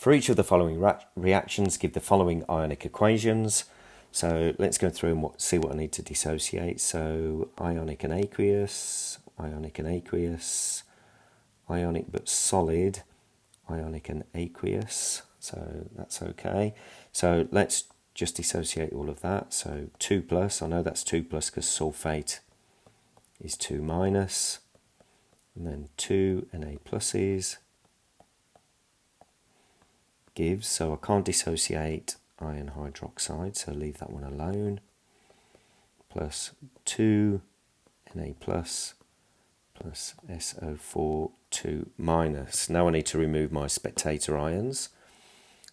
For each of the following reactions, give the following ionic equations. So let's go through and see what I need to dissociate. So ionic and aqueous, ionic and aqueous, ionic but solid, ionic and aqueous. So that's okay. So let's just dissociate all of that. So 2 plus, I know that's 2 plus because sulfate is 2 minus. And then 2 Na pluses gives, so I can't dissociate iron hydroxide, so leave that one alone, plus 2 Na plus SO4 2 minus. Now I need to remove my spectator ions,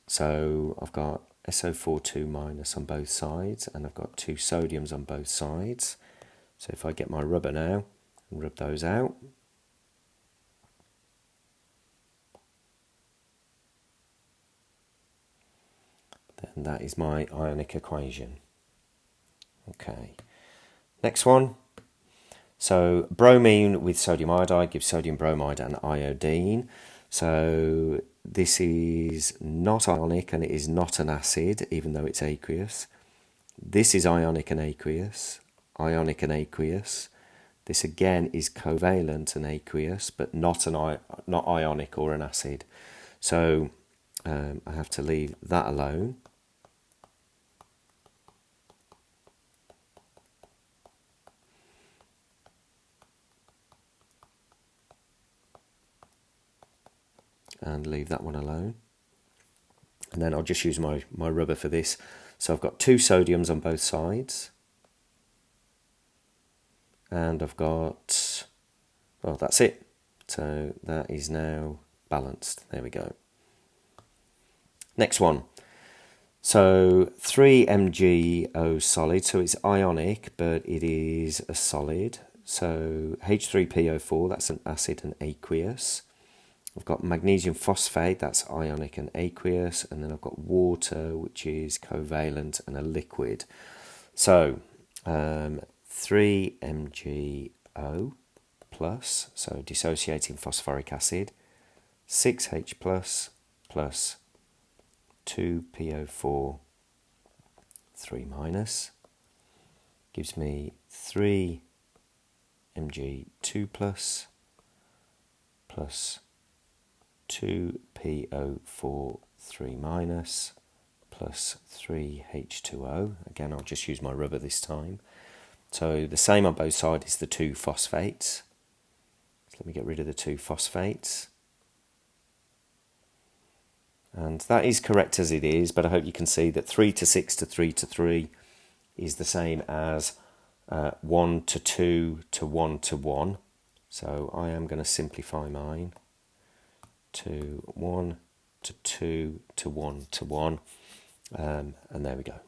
so I've got SO4 2 minus on both sides and I've got 2 sodiums on both sides. So if I get my rubber now and rub those out, then that is my ionic equation. Okay, next one. So bromine with sodium iodide gives sodium bromide and iodine. So this is not ionic and it is not an acid, even though it's aqueous. This is ionic and aqueous, ionic and aqueous. This again is covalent and aqueous, but not ionic or an acid. So I have to leave that alone. And leave that one alone. And then I'll just use my rubber for this. So I've got 2 sodiums on both sides. And I've got, well, that's it. So that is now balanced. There we go. Next one. So 3MgO solid. So it's ionic, but it is a solid. So H3PO4, that's an acid and aqueous. I've got magnesium phosphate, that's ionic and aqueous, and then I've got water, which is covalent and a liquid. So 3MgO plus, so dissociating phosphoric acid, 6H plus 2PO4 3 minus gives me 3Mg2 plus 2PO4 3 minus plus 3H2O. Again, I'll just use my rubber this time. So the same on both sides is the 2 phosphates. So let me get rid of the 2 phosphates. And that is correct as it is, but I hope you can see that 3 to 6 to 3 to 3 is the same as 1 to 2 to 1 to 1. So I am going to simplify mine to 1 to 2 to 1 to 1, and there we go.